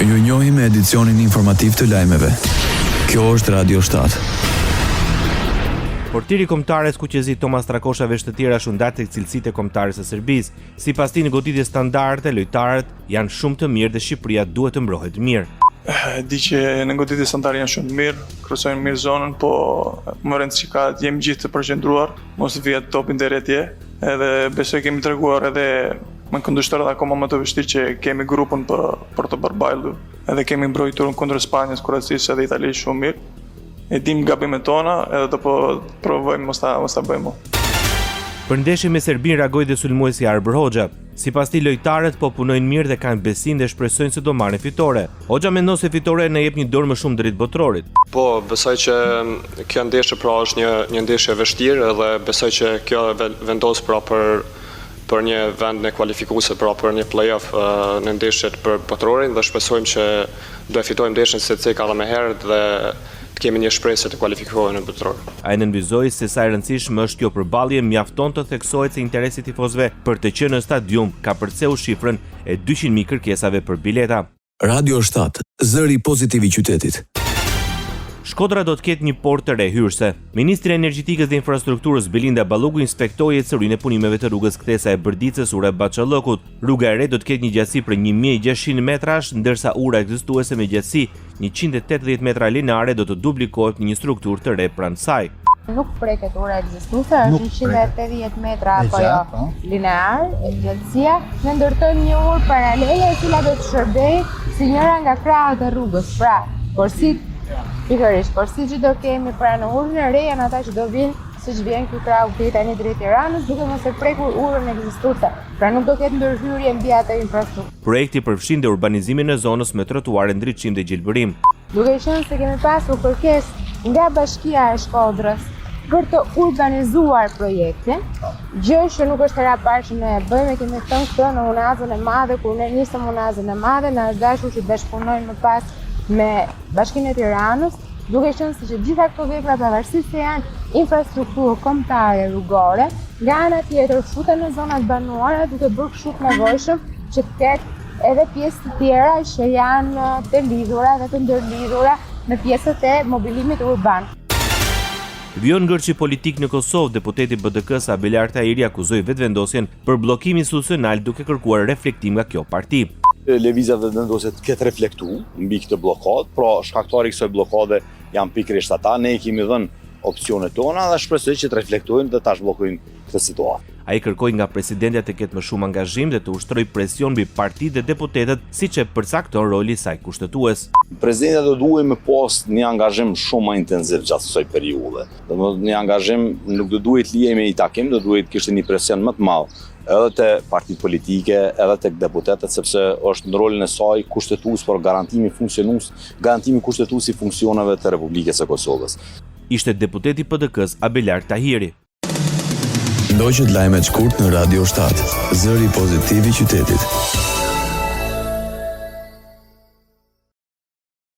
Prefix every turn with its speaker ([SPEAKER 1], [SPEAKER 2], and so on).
[SPEAKER 1] Ju njohim me edicionin informativ të lajmeve. Kjo është Radio 7.
[SPEAKER 2] Portiri kombëtare skuqezi Tomas Trakosha vesh të tjera shundat tek cilësitë kombëtare së Serbisë. Sipas tij në goditje standarde, lojtarët janë shumë të mirë dhe Shqipëria duhet të mbrohet mirë.
[SPEAKER 3] Di që në goditje standarde janë shumë mirë, kryesojnë mirë zonën, po më rëndësi ka jemi gjithë të përqendruar, mos vihet topin deri atje, edhe besoj kemi treguar edhe me kundërshtarët akoma më të vështirë që kemi grupën për të përballur. Edhe kemi mbrojtur kundër Spanjës, Kroacisë edhe Italisë shumë mirë. E dim gabimet tona edhe të provojmë mos ta bëjmë.
[SPEAKER 2] Për ndeshjen me Serbinë reagoi dhe sulmuesi Arber Hoxha. Sipas tij lojtarët po punojnë mirë dhe kanë besim dhe shpresojnë se do marrin fitore. Hoxha mendon se fitoria na jep një dorë më shumë drejt botrorit.
[SPEAKER 4] Po, besoj që kjo ndeshje pra është një ndeshje e vështirë dhe besoj që kjo vendos pra për një vend në kualifikuese pra për një play-off në ndeshjet për botrorin dhe shpresojmë që do e fitojmë ndeshjen se ka edhe më herët dhe të kemi një shpresë të kualifikohemi në botror.
[SPEAKER 2] Ai nënvizoi se sa e rëndësishme është kjo përballje, mjafton të theksohet se interesi i tifozëve për të qenë në stadium ka përceu shifrën e 200.000 kërkesave për bileta.
[SPEAKER 1] Radio 7, zëri pozitiv i qytetit.
[SPEAKER 2] Shkodra do të ketë një port të re hyrëse. Ministri i Energjetikës dhe Infrastrukturës Belinda Ballogu inspektoi ecërinë e punimeve të rrugës kthesa e Bërdicës ura Baçallokut. Rruga e re do të ketë një gjatësi për 1600 metrash, ndërsa ura ekzistuese me gjatësi 180 metra lineare do të duplikohet në një strukturë të re pranë saj.
[SPEAKER 5] Nuk preket ura ekzistuese, është 180 metra apo jo linear e gjatësia. Ne ndërtojmë një urë paralele e cila do të shërbejë si njëra nga krahët e rrugës. Pra, pikërisht, porsit që do kemi pra në urën e re janë ata që do vinë siç vjen ky krau këtej tani drejt Tiranës, duke mos e prekur urën ekzistuese. Pra nuk do ketë ndërhyrje mbi atë infrastrukturë.
[SPEAKER 2] Projekti përfshin dhe urbanizimin e zonës me trotuare, ndriçim dhe gjelbërim.
[SPEAKER 5] Duke qenë se kemi pasur kërkesë nga Bashkia e Shkodrës për të urbanizuar projektin, gjë që nuk është hera parë që ne e bëjmë, kemi thënë këtë në unazën e madhe, kur ne nisëm unazën e madhe, na është dashur që të bashkëpunojmë më pas me Bashkinë e Tiranës, duke qenë se që gjitha këto vepra pavarësisht se janë infrastrukturë kombëtare rrugore, nga ana tjetër futen në zonat banuara duke bërë kështu të nevojshëm që të ketë edhe pjesë të tjera që janë të lidhura dhe të ndërlidhura me pjesët e mobilimit urban.
[SPEAKER 2] Vion ngërçi politik në Kosovë, deputeti BDK-s Abelar Tahiri akuzoi vetëvendosjen për bllokim institucional duke kërkuar reflektim nga kjo parti.
[SPEAKER 6] Lëvizja vendose të ketë reflektu mbi këtë blokadë, pra shkaktari i kësaj blokade janë pikërisht ata, ne i kemi dhënë opsionet tona dhe shpresoj që të reflektojnë dhe ta zhbllokojnë këtë situatë.
[SPEAKER 2] Ai kërkoi nga presidentja të ketë më shumë angazhim dhe të ushtrojë presion mbi partitë dhe deputetët, siç e përcakton roli i saj kushtetues.
[SPEAKER 6] Presidentja do duhet me pas një angazhim shumë më intensiv gjatë kësaj periudhe. Domethënë një angazhim nuk do duhet lihej me një takim, do duhet kishte një presion më të madh edhe te partitë politike, edhe tek deputetët, sepse është në rolin e saj kushtetues për garantimi kushtetues i funksioneve të Republikës së Kosovës.
[SPEAKER 2] Ishte deputeti PDK-s Abelar Tahiri.
[SPEAKER 1] Ndoqët lajmet shkurt në Radio 7, zëri pozitiv i qytetit.